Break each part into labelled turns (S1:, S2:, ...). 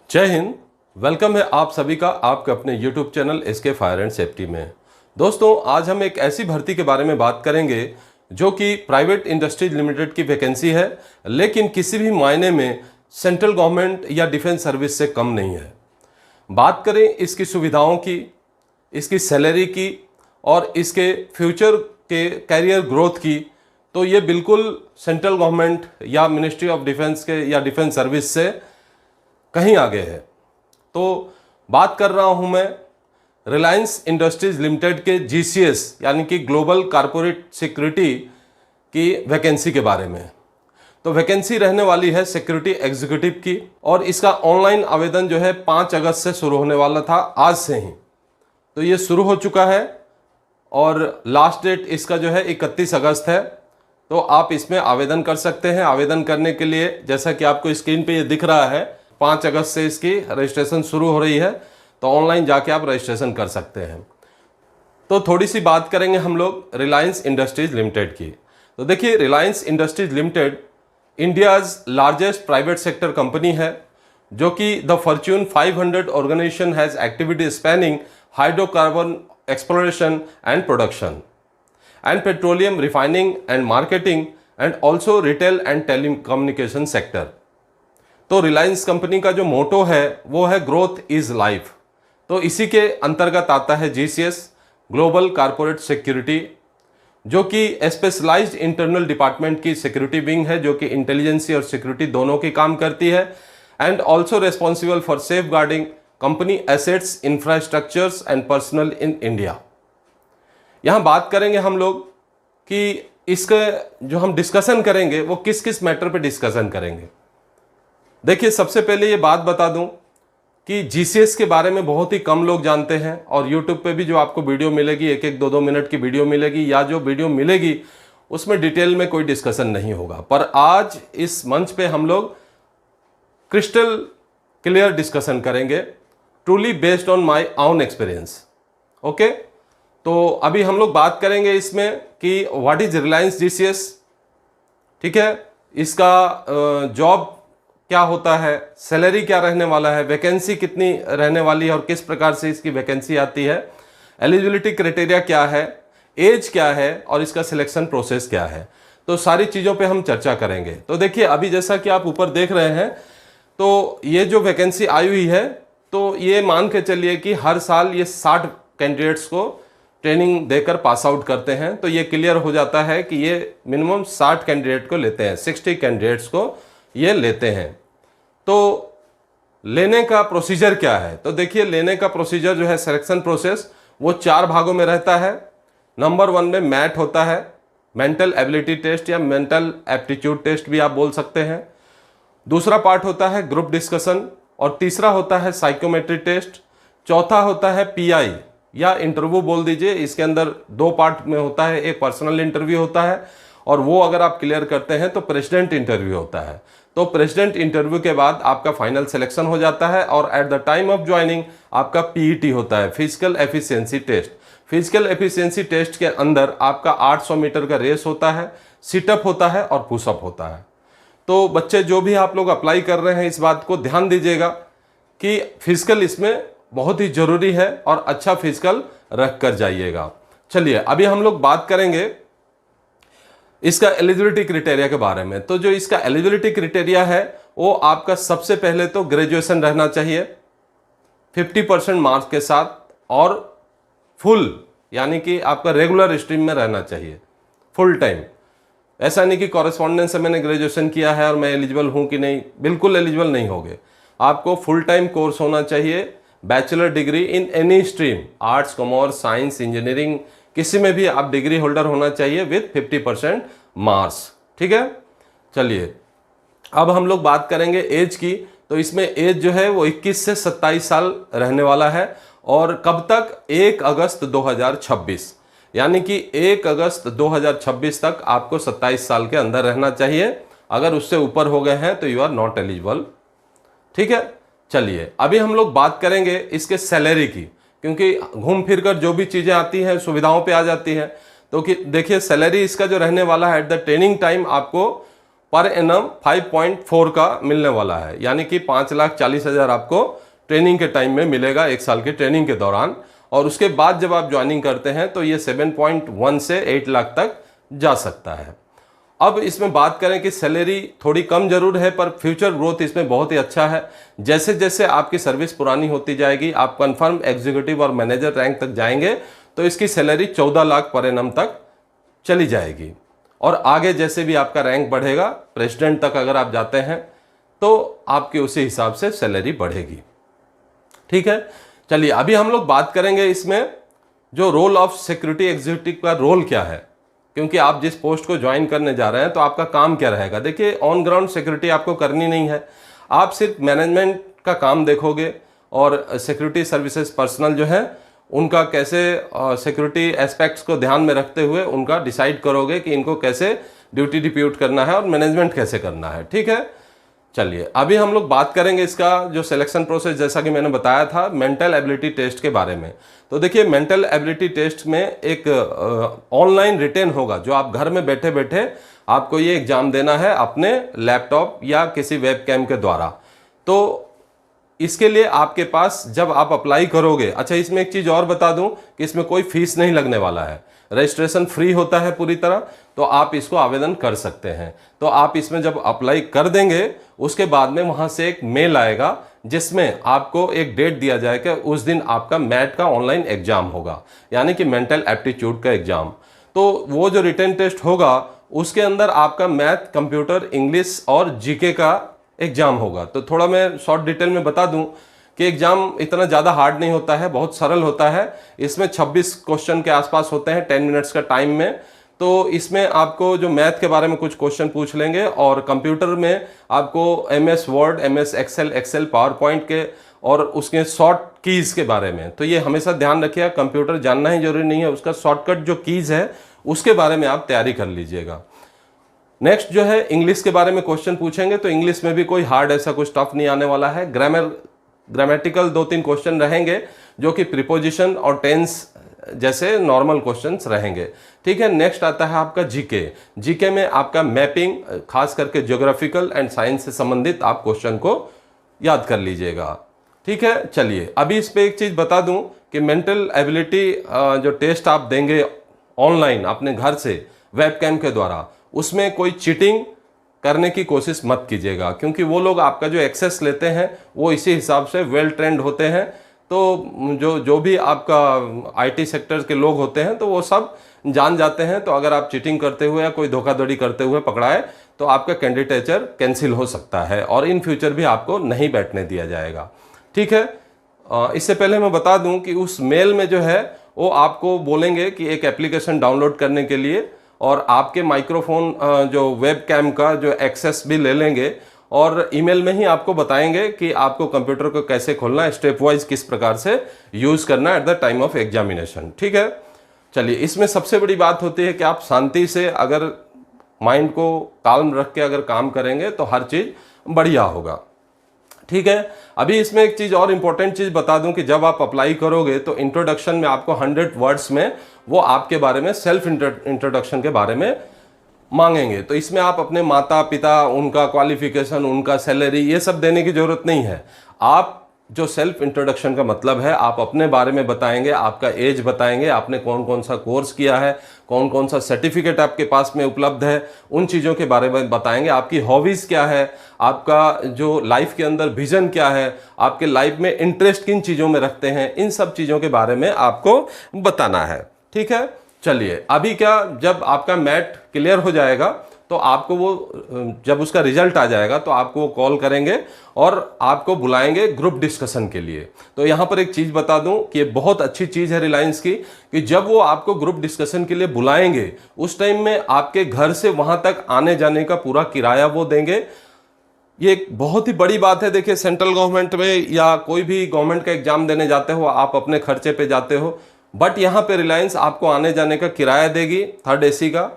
S1: जय हिंद। वेलकम है आप सभी का आपके अपने YouTube channel SK fire and safety में। दोस्तों, आज हम एक ऐसी भर्ती के बारे में बात करेंगे जो कि प्राइवेट इंडस्ट्रीज लिमिटेड की वैकेंसी है, लेकिन किसी भी मायने में सेंट्रल गवर्नमेंट या डिफेंस सर्विस से कम नहीं है। बात करें इसकी सुविधाओं की, इसकी सैलरी की और इसके फ्यूचर के कैरियर ग्रोथ की, तो ये बिल्कुल सेंट्रल गवर्नमेंट या मिनिस्ट्री ऑफ डिफेंस के या डिफेंस सर्विस से कहीं आगे है। तो बात कर रहा हूं मैं रिलायंस इंडस्ट्रीज लिमिटेड के GCS यानी कि ग्लोबल कॉर्पोरेट सिक्योरिटी की वैकेंसी के बारे में। तो वैकेंसी रहने वाली है सिक्योरिटी एग्जीक्यूटिव की, और इसका ऑनलाइन आवेदन जो है 5 अगस्त से शुरू होने वाला था, आज से ही। तो ये शुरू हो चुका है और लास्ट डेट इसका जो है 31 अगस्त है। तो आप इसमें आवेदन कर सकते हैं। आवेदन करने के लिए जैसा कि आपको स्क्रीन पे ये दिख रहा है, 5 अगस्त से इसकी रजिस्ट्रेशन शुरू हो रही है। तो ऑनलाइन जाके आप रजिस्ट्रेशन कर सकते हैं। तो थोड़ी सी बात करेंगे हम लोग रिलायंस इंडस्ट्रीज लिमिटेड की। तो देखिए, Reliance industries limited India's largest private sector company है, जो कि the Fortune 500 organisation has activity spanning hydrocarbon exploration and production and petroleum refining and marketing and also retail and telecommunication sector. तो रिलायंस कंपनी का जो मोटो है वो है ग्रोथ इज लाइफ। तो इसी के अंतर्गत आता है GCS ग्लोबल कॉर्पोरेट सिक्योरिटी, जो कि स्पेशलाइज्ड इंटरनल डिपार्टमेंट की सिक्योरिटी विंग है, जो कि इंटेलिजेंसी और सिक्योरिटी दोनों की काम करती है, and also responsible for safeguarding company assets, infrastructures and personal in India. यहाँ बात करेंगे हम लोग कि इसका जो हम डिस्कशन करेंगे वो किस किस मैटर पे डिस्कशन करेंगे। देखिए, सबसे पहले ये बात बता दूं कि GCS के बारे में बहुत ही कम लोग जानते हैं, और YouTube पे भी जो आपको वीडियो मिलेगी, 1-1, 2-2 मिनट की वीडियो मिलेगी, या जो वीडियो मिलेगी उसमें डिटेल में कोई डिस्कशन नहीं होगा। पर आज इस मंच पे हम लोग क्रिस्टल क्लियर डिस्कशन करेंगे, truly based on my own experience. Okay, तो अभी हम लोग बात करेंगे इसमें कि व्हाट इज रिलायंस GCS। ठीक है, इसका जॉब क्या होता है, सैलरी क्या रहने वाला है, वैकेंसी कितनी रहने वाली है और किस प्रकार से इसकी वैकेंसी आती है, एलिजिबिलिटी क्राइटेरिया क्या है, एज क्या है और इसका सिलेक्शन प्रोसेस क्या है। तो सारी चीज़ों पे हम चर्चा करेंगे। तो देखिए, अभी जैसा कि आप ऊपर देख रहे हैं, तो ये जो वैकेंसी आई हुई है, तो ये मान के चलिए कि हर साल ये 60 कैंडिडेट्स को ट्रेनिंग देकर पास आउट करते हैं। तो ये क्लियर हो जाता है कि ये मिनिमम 60 कैंडिडेट को लेते हैं, 60 कैंडिडेट्स को ये लेते हैं। तो लेने का प्रोसीजर क्या है? तो देखिए, लेने का प्रोसीजर जो है, सिलेक्शन प्रोसेस, वो 4 भागों में रहता है। नंबर 1 में मैट होता है, मेंटल एबिलिटी टेस्ट या मेंटल एप्टीट्यूड टेस्ट भी आप बोल सकते हैं। दूसरा पार्ट होता है ग्रुप डिस्कशन, और तीसरा होता है साइकोमेट्री टेस्ट। चौथा होता है PI या इंटरव्यू बोल दीजिए। इसके अंदर 2 पार्ट में होता है, एक पर्सनल इंटरव्यू होता है, और वो अगर आप क्लियर करते हैं तो प्रेसिडेंट इंटरव्यू होता है। तो प्रेसिडेंट इंटरव्यू के बाद आपका फाइनल सिलेक्शन हो जाता है, और at the time of joining आपका PET होता है, physical efficiency test. Physical efficiency test के अंदर आपका 800 मीटर का रेस होता है, सिटअप होता है और पुशअप होता है। तो बच्चे जो भी आप लोग अप्लाई कर रहे हैं, इस बात को ध्यान दीजिएगा कि फिजिकल इसमें बहुत ही जरूरी है, और अच्छा फिजिकल रख कर जाइएगा। चलिए, अभी हम लोग बात करेंगे इसका एलिजिबिलिटी क्राइटेरिया के बारे में। तो जो इसका एलिजिबिलिटी क्राइटेरिया है, वो आपका सबसे पहले तो ग्रेजुएशन रहना चाहिए 50% मार्क्स के साथ, और फुल यानी कि आपका रेगुलर स्ट्रीम में रहना चाहिए, फुल टाइम। ऐसा नहीं कि कॉरेस्पॉन्डेंस से मैंने ग्रेजुएशन किया है और मैं एलिजिबल हूं कि नहीं, बिल्कुल एलिजिबल नहीं होगे। आपको फुल टाइम कोर्स होना चाहिए, bachelor degree in any stream, arts, commerce, science, engineering, किसी में भी आप डिग्री होल्डर होना चाहिए विथ 50% मार्क्स। ठीक है, चलिए अब हम लोग बात करेंगे एज की। तो इसमें एज जो है वो 21 से 27 साल रहने वाला है, और कब तक? 1 अगस्त 2026, यानी कि 1 अगस्त 2026 तक आपको 27 साल के अंदर रहना चाहिए। अगर उससे ऊपर हो गए हैं तो यू आर नॉट एलिजिबल। ठीक है, चलिए अभी हम लोग बात करेंगे इसके सैलरी की, क्योंकि घूम फिर कर जो भी चीज़ें आती हैं सुविधाओं पे आ जाती हैं। तो कि देखिए, सैलरी इसका जो रहने वाला है एट द ट्रेनिंग टाइम आपको पर एनम 5.4 का मिलने वाला है, यानी कि 5,40,000 आपको ट्रेनिंग के टाइम में मिलेगा, 1 साल की ट्रेनिंग के दौरान। और उसके बाद जब आप ज्वाइनिंग करते हैं तो ये 7.1 से 8 लाख तक जा सकता है। अब इसमें बात करें कि सैलरी थोड़ी कम जरूर है, पर फ्यूचर ग्रोथ इसमें बहुत ही अच्छा है। जैसे जैसे आपकी सर्विस पुरानी होती जाएगी, आप कंफर्म एग्जीक्यूटिव और मैनेजर रैंक तक जाएंगे तो इसकी सैलरी 14 लाख पर एनम तक चली जाएगी। और आगे जैसे भी आपका रैंक बढ़ेगा, प्रेसिडेंट तक अगर आप जाते हैं तो आपकी उसी हिसाब से सैलरी बढ़ेगी। ठीक है, चलिए अभी हम लोग बात करेंगे इसमें जो रोल ऑफ सिक्योरिटी एग्जीक्यूटिव का रोल क्या है, क्योंकि आप जिस पोस्ट को ज्वाइन करने जा रहे हैं तो आपका काम क्या रहेगा। देखिए, ऑन ग्राउंड सिक्योरिटी आपको करनी नहीं है, आप सिर्फ मैनेजमेंट का काम देखोगे और सिक्योरिटी सर्विसेज पर्सनल जो है उनका कैसे सिक्योरिटी एस्पेक्ट्स को ध्यान में रखते हुए उनका डिसाइड करोगे कि इनको कैसे ड्यूटी डिप्यूट करना है और मैनेजमेंट कैसे करना है। ठीक है, चलिए अभी हम लोग बात करेंगे इसका जो सिलेक्शन प्रोसेस, जैसा कि मैंने बताया था मेंटल एबिलिटी टेस्ट के बारे में। तो देखिए, मेंटल एबिलिटी टेस्ट में एक ऑनलाइन रिटेन होगा, जो आप घर में बैठे बैठे आपको ये एग्जाम देना है अपने लैपटॉप या किसी वेबकैम के द्वारा। तो इसके लिए आपके पास जब आप अप्लाई करोगे, अच्छा इसमें एक चीज और बता दूं कि इसमें कोई फीस नहीं लगने वाला है, रजिस्ट्रेशन फ्री होता है पूरी तरह, तो आप इसको आवेदन कर सकते हैं। तो आप इसमें जब अप्लाई कर देंगे उसके बाद में वहां से एक मेल आएगा जिसमें आपको एक डेट दिया जाएगा, उस दिन आपका मैट का ऑनलाइन एग्जाम होगा, यानी कि मेंटल एप्टीट्यूड का एग्जाम। तो वो जो रिटन टेस्ट होगा उसके अंदर आपका मैथ, कंप्यूटर, इंग्लिश और जीके का एग्जाम होगा। तो थोड़ा मैं शॉर्ट डिटेल में बता दूं कि एग्जाम इतना ज़्यादा हार्ड नहीं होता है, बहुत सरल होता है। इसमें 26 क्वेश्चन के आसपास होते हैं 10 मिनट्स का टाइम में। तो इसमें आपको जो मैथ के बारे में कुछ क्वेश्चन पूछ लेंगे और कंप्यूटर में आपको MS Word, MS Excel, Excel PowerPoint के और उसके शॉर्ट कीज़ के बारे में। तो ये हमेशा ध्यान रखिएगा, कंप्यूटर जानना ही जरूरी नहीं है, उसका शॉर्टकट जो कीज़ है उसके बारे में आप तैयारी कर लीजिएगा। नेक्स्ट जो है इंग्लिश के बारे में क्वेश्चन पूछेंगे, तो इंग्लिश में भी कोई हार्ड ऐसा कुछ टफ नहीं आने वाला है। ग्रामेटिकल 2-3 क्वेश्चन रहेंगे जो कि प्रीपोजिशन और टेंस जैसे नॉर्मल क्वेश्चंस रहेंगे। ठीक है, नेक्स्ट आता है आपका जीके। जीके में आपका मैपिंग, खास करके ज्योग्राफिकल एंड साइंस से संबंधित आप क्वेश्चन को याद कर लीजिएगा। ठीक है, चलिए अभी इस पे एक चीज बता दूं कि मेंटल एबिलिटी जो टेस्ट आप देंगे ऑनलाइन अपने घर से वेबकैम के द्वारा, उसमें कोई चीटिंग करने की कोशिश मत कीजिएगा, क्योंकि वो लोग आपका जो एक्सेस लेते हैं वो इसी हिसाब से वेल ट्रेंड होते हैं। तो जो भी आपका IT सेक्टर के लोग होते हैं तो वो सब जान जाते हैं। तो अगर आप चीटिंग करते हुए या कोई धोखाधड़ी करते हुए पकड़ाए तो आपका कैंडिडेचर कैंसिल हो सकता है और इन फ्यूचर भी आपको नहीं बैठने दिया जाएगा। ठीक है, इससे पहले मैं बता दूं कि उस मेल में जो है वो आपको बोलेंगे कि एक एप्लीकेशन डाउनलोड करने के लिए, और आपके माइक्रोफोन जो वेबकैम का जो एक्सेस भी ले लेंगे और ईमेल में ही आपको बताएंगे कि आपको कंप्यूटर को कैसे खोलना है, स्टेप वाइज किस प्रकार से यूज करना है eight the time of examination. ठीक है, चलिए इसमें सबसे बड़ी बात होती है कि आप शांति से अगर माइंड को काल्म रख के अगर काम करेंगे तो हर चीज बढ़िया होगा। ठीक है, अभी इसमें एक चीज और इंपॉर्टेंट चीज बता दूं कि जब आप अप्लाई करोगे तो इंट्रोडक्शन में आपको 100 वर्ड्स में वो आपके बारे में सेल्फ इंट्रोडक्शन के बारे में मांगेंगे। तो इसमें आप अपने माता पिता, उनका क्वालिफिकेशन, उनका सैलरी, ये सब देने की जरूरत नहीं है। आप जो सेल्फ इंट्रोडक्शन का मतलब है, आप अपने बारे में बताएंगे, आपका एज बताएंगे, आपने कौन कौन सा कोर्स किया है, कौन कौन सा सर्टिफिकेट आपके पास में उपलब्ध है, उन चीज़ों के बारे में बताएंगे। आपकी हॉबीज़ क्या है, आपका जो लाइफ के अंदर विजन क्या है, आपके लाइफ में इंटरेस्ट किन चीज़ों में रखते हैं, इन सब चीज़ों के बारे में आपको बताना है। ठीक है, चलिए अभी क्या, जब आपका मैट क्लियर हो जाएगा तो आपको वो, जब उसका रिजल्ट आ जाएगा तो आपको वो कॉल करेंगे और आपको बुलाएंगे ग्रुप डिस्कशन के लिए। तो यहाँ पर एक चीज़ बता दूं कि ये बहुत अच्छी चीज़ है रिलायंस की, कि जब वो आपको ग्रुप डिस्कशन के लिए बुलाएंगे उस टाइम में आपके घर से वहाँ तक आने जाने का पूरा किराया वो देंगे। ये एक बहुत ही बड़ी बात है। देखिए, सेंट्रल गवर्नमेंट में या कोई भी गवर्नमेंट का एग्जाम देने जाते हो आप अपने खर्चे पे जाते हो, बट यहाँ पे रिलायंस आपको आने जाने का किराया देगी 3rd AC का,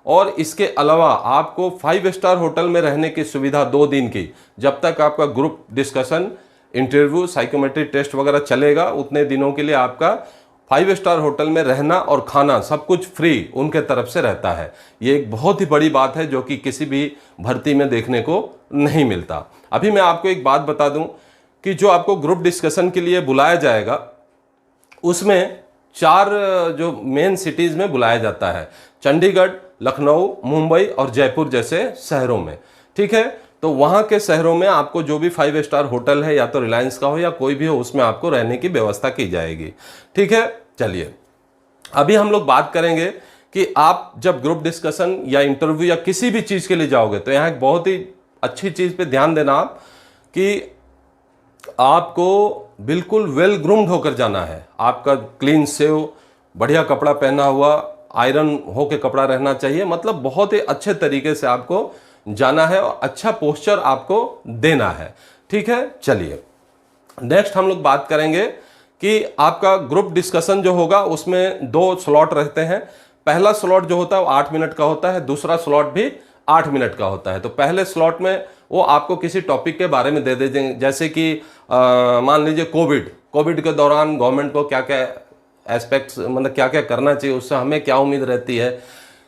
S1: और इसके अलावा आपको 5 स्टार होटल में रहने की सुविधा 2 दिन की, जब तक आपका group discussion, interview, psychometric test वगैरह चलेगा उतने दिनों के लिए आपका 5 स्टार होटल में रहना और खाना सब कुछ फ्री उनके तरफ से रहता है। ये एक बहुत ही बड़ी बात है जो कि किसी भी भर्ती में देखने को नहीं मिलता। अभी मैं आपको एक बात बता दूं कि जो आपको ग्रुप डिस्कशन के लिए बुलाया जाएगा उसमें 4 जो मेन सिटीज़ में बुलाया जाता है, चंडीगढ़, लखनऊ, मुंबई और जयपुर जैसे शहरों में। ठीक है, तो वहाँ के शहरों में आपको जो भी 5 स्टार होटल है, या तो रिलायंस का हो या कोई भी हो, उसमें आपको रहने की व्यवस्था की जाएगी। ठीक है, चलिए अभी हम लोग बात करेंगे कि आप जब ग्रुप डिस्कशन या इंटरव्यू या किसी भी चीज़ के लिए जाओगे तो यहाँ एक बहुत ही अच्छी चीज़ पे ध्यान देना आप कि आपको बिल्कुल वेल ग्रूम्ड होकर जाना है। आपका क्लीन सेव, बढ़िया कपड़ा पहना हुआ, आयरन होके कपड़ा रहना चाहिए, मतलब बहुत ही अच्छे तरीके से आपको जाना है और अच्छा पोस्चर आपको देना है। ठीक है, चलिए नेक्स्ट हम लोग बात करेंगे कि आपका ग्रुप डिस्कशन जो होगा उसमें 2 स्लॉट रहते हैं। पहला स्लॉट जो होता है वो 8 मिनट का होता है, दूसरा स्लॉट भी 8 मिनट का होता है। तो पहले स्लॉट में वो आपको किसी टॉपिक के बारे में दे देंगे, जैसे कि मान लीजिए कोविड के दौरान गवर्नमेंट को क्या क्या एस्पेक्ट्स, मतलब क्या क्या करना चाहिए, उससे हमें क्या उम्मीद रहती है,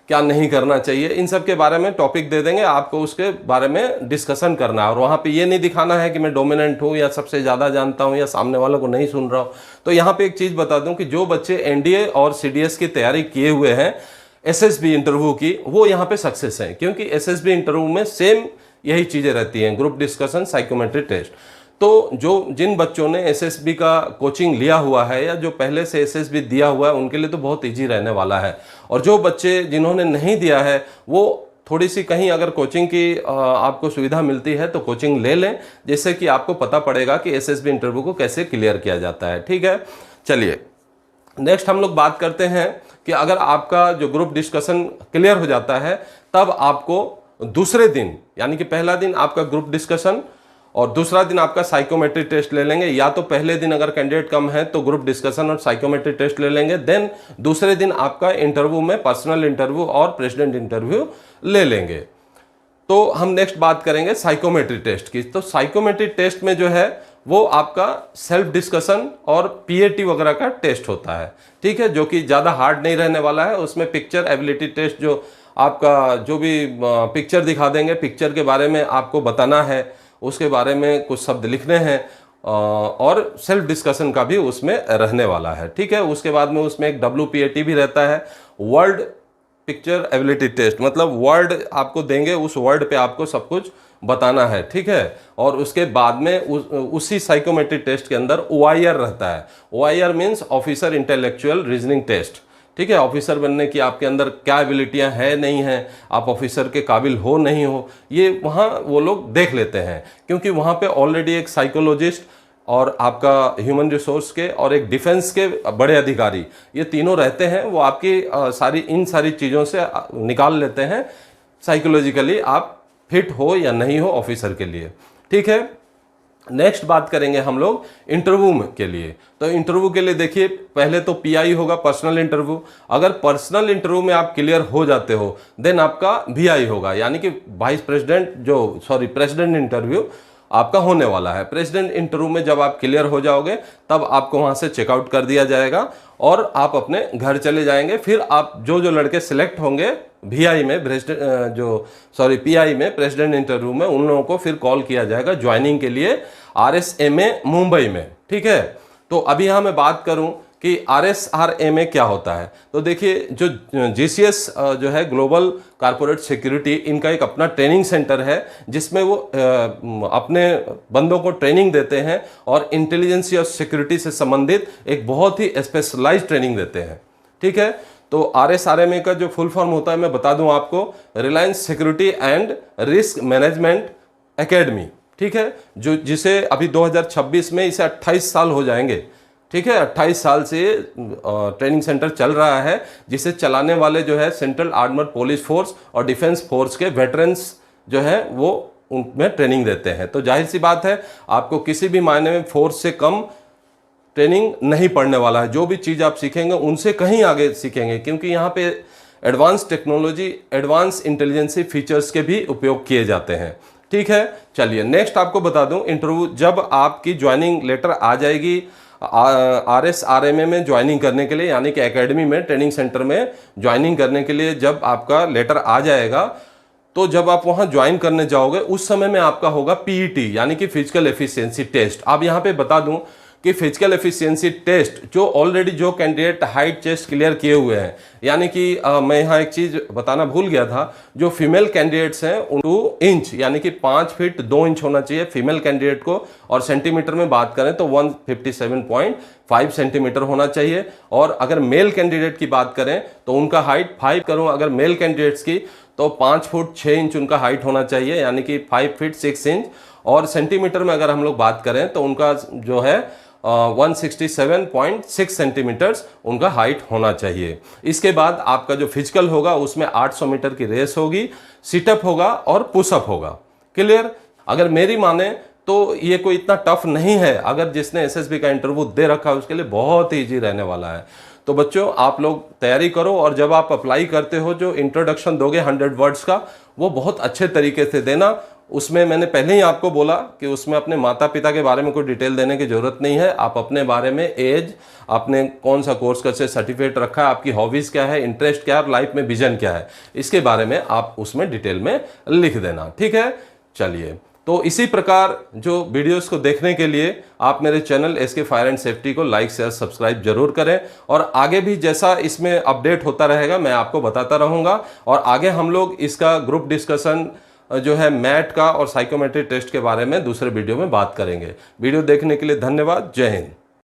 S1: क्या नहीं करना चाहिए, इन सब के बारे में टॉपिक दे देंगे, आपको उसके बारे में डिस्कशन करना है। और वहाँ पे ये नहीं दिखाना है कि मैं डोमिनेंट हूँ या सबसे ज़्यादा जानता हूँ या सामने वालों को नहीं सुन रहा हूँ। तो यहाँ पे एक चीज़ बता दूँ कि जो बच्चे एनडीए और सीडीएस की तैयारी किए हुए हैं एसएसबी इंटरव्यू की, वो यहाँ पे सक्सेस हैं, क्योंकि एसएसबी इंटरव्यू में सेम यही चीज़ें रहती हैं, ग्रुप डिस्कशन, साइकोमेट्री टेस्ट। तो जिन बच्चों ने एसएसबी का कोचिंग लिया हुआ है या जो पहले से एसएसबी दिया हुआ है उनके लिए तो बहुत इजी रहने वाला है। और जो बच्चे जिन्होंने नहीं दिया है वो थोड़ी सी कहीं अगर कोचिंग की आपको सुविधा मिलती है तो कोचिंग ले लें, जिससे कि आपको पता पड़ेगा कि एसएसबी इंटरव्यू को कैसे क्लियर किया जाता है। ठीक है, चलिए नेक्स्ट हम लोग बात करते हैं कि अगर आपका जो ग्रुप डिस्कशन क्लियर हो जाता है तब आपको दूसरे दिन, यानी कि पहला दिन आपका ग्रुप डिस्कशन और दूसरा दिन आपका साइकोमेट्री टेस्ट ले लेंगे, या तो पहले दिन अगर कैंडिडेट कम है तो ग्रुप डिस्कशन और साइकोमेट्री टेस्ट ले लेंगे, देन दूसरे दिन आपका इंटरव्यू में पर्सनल इंटरव्यू और प्रेसिडेंट इंटरव्यू ले लेंगे। तो हम नेक्स्ट बात करेंगे साइकोमेट्री टेस्ट की। तो साइकोमेट्री टेस्ट में जो है वो आपका सेल्फ डिस्कशन और पीएटी वगैरह का टेस्ट होता है। ठीक है, जो कि ज़्यादा हार्ड नहीं रहने वाला है। उसमें पिक्चर एबिलिटी टेस्ट, जो आपका जो भी पिक्चर दिखा देंगे, पिक्चर के बारे में आपको बताना है, उसके बारे में कुछ शब्द लिखने हैं, और सेल्फ डिस्कशन का भी उसमें रहने वाला है। ठीक है, उसके बाद में उसमें एक WPAT भी रहता है, वर्ड पिक्चर एबिलिटी टेस्ट, मतलब वर्ड आपको देंगे, उस वर्ड पे आपको सब कुछ बताना है। ठीक है, और उसके बाद में उसी साइकोमेट्री टेस्ट के अंदर OIR रहता है। OIR means officer intellectual reasoning test. ठीक है, ऑफिसर बनने की आपके अंदर क्या एबिलिटियां हैं नहीं हैं, आप ऑफिसर के काबिल हो नहीं हो, ये वहाँ वो लोग देख लेते हैं, क्योंकि वहाँ पे ऑलरेडी एक साइकोलॉजिस्ट और आपका ह्यूमन रिसोर्स के और एक डिफेंस के बड़े अधिकारी, ये तीनों रहते हैं। वो आपकी इन सारी चीज़ों से निकाल लेते हैं साइकोलॉजिकली आप फिट हो या नहीं हो ऑफिसर के लिए। ठीक है, नेक्स्ट बात करेंगे हम लोग इंटरव्यू के लिए। तो इंटरव्यू के लिए देखिए, पहले तो PI होगा, पर्सनल इंटरव्यू। अगर पर्सनल इंटरव्यू में आप क्लियर हो जाते हो देन आपका VI होगा, यानी कि प्रेसिडेंट इंटरव्यू आपका होने वाला है। प्रेसिडेंट इंटरव्यू में जब आप क्लियर हो जाओगे तब आपको वहां से चेकआउट कर दिया जाएगा और आप अपने घर चले जाएंगे। फिर आप जो लड़के सिलेक्ट होंगे PI में प्रेसिडेंट इंटरव्यू में, उन लोगों को फिर कॉल किया जाएगा ज्वाइनिंग के लिए RSMA मुंबई में। ठीक है, तो अभी यहाँ मैं बात करूँ कि RSRMA क्या होता है। तो देखिए, जो GCS जो है ग्लोबल कॉर्पोरेट सिक्योरिटी, इनका एक अपना ट्रेनिंग सेंटर है जिसमें वो अपने बंदों को ट्रेनिंग देते हैं और इंटेलिजेंस और सिक्योरिटी से संबंधित एक बहुत ही स्पेशलाइज्ड ट्रेनिंग देते हैं। ठीक है, तो RSRMA का जो फुल फॉर्म होता है मैं बता दूं आपको, Reliance security and risk management academy. ठीक है, जिसे अभी 2026 में इसे 28 साल हो जाएंगे। ठीक है, 28 साल से ट्रेनिंग सेंटर चल रहा है, जिसे चलाने वाले जो है सेंट्रल आर्मर्ड पुलिस फोर्स और डिफेंस फोर्स के वेटरन्स जो है वो उनमें ट्रेनिंग देते हैं। तो जाहिर सी बात है, आपको किसी भी मायने में फोर्स से कम ट्रेनिंग नहीं पड़ने वाला है। जो भी चीज़ आप सीखेंगे उनसे कहीं आगे सीखेंगे, क्योंकि यहाँ पे advance technology, advance intelligence features के भी उपयोग किए जाते हैं। ठीक है, चलिए नेक्स्ट आपको बता दूं, इंटरव्यू जब आपकी ज्वाइनिंग लेटर आ जाएगी, RSRMA में ज्वाइनिंग करने के लिए, यानी कि एकेडमी में, ट्रेनिंग सेंटर में ज्वाइनिंग करने के लिए जब आपका लेटर आ जाएगा, तो जब आप वहां ज्वाइन करने जाओगे उस समय में आपका होगा PET यानी कि फिजिकल एफिशिएंसी टेस्ट। अब यहां पे बता दूं कि फिजिकल एफिशिएंसी टेस्ट जो ऑलरेडी जो कैंडिडेट हाइट चेस्ट क्लियर किए हुए हैं, यानी कि मैं यहाँ एक चीज बताना भूल गया था, जो फीमेल कैंडिडेट्स हैं 2 इंच यानी कि 5 फीट 2 इंच होना चाहिए फीमेल कैंडिडेट को, और सेंटीमीटर में बात करें तो 157.5 सेंटीमीटर होना चाहिए। और अगर मेल कैंडिडेट की बात करें तो उनका हाइट 5 करूं अगर मेल कैंडिडेट्स की, तो 5 फुट 6 इंच उनका हाइट होना चाहिए, यानी कि 5 फीट 6 इंच। और सेंटीमीटर में अगर हम लोग बात करें तो उनका जो है 167.6 सेंटीमीटर्स उनका हाइट होना चाहिए। इसके बाद आपका जो फिजिकल होगा उसमें 800 मीटर की रेस होगी, सिटअप होगा और पुशअप होगा। क्लियर? अगर मेरी माने तो ये कोई इतना टफ नहीं है, अगर जिसने SSB का इंटरव्यू दे रखा है उसके लिए बहुत ही ईजी रहने वाला है। तो बच्चों आप लोग तैयारी करो, और जब आप अप्लाई करते हो जो इंट्रोडक्शन दोगे 100 वर्ड्स का, वो बहुत अच्छे तरीके से देना। उसमें मैंने पहले ही आपको बोला कि उसमें अपने माता पिता के बारे में कोई डिटेल देने की जरूरत नहीं है। आप अपने बारे में, एज, आपने कौन सा कोर्स का सर्टिफिकेट रखा है, आपकी हॉबीज क्या है, इंटरेस्ट क्या है, लाइफ में विजन क्या है, इसके बारे में आप उसमें डिटेल में लिख देना। ठीक है? चलिए, तो इसी प्रकार जो वीडियोस को देखने के लिए आप मेरे channel SK fire and safety को लाइक शेयर सब्सक्राइब जरूर करें, और आगे भी जैसा इसमें अपडेट होता रहेगा मैं आपको बताता रहूंगा। और आगे हम लोग इसका ग्रुप डिस्कशन जो है मैट का और साइकोमेट्री टेस्ट के बारे में दूसरे वीडियो में बात करेंगे। वीडियो देखने के लिए धन्यवाद। जय हिंद।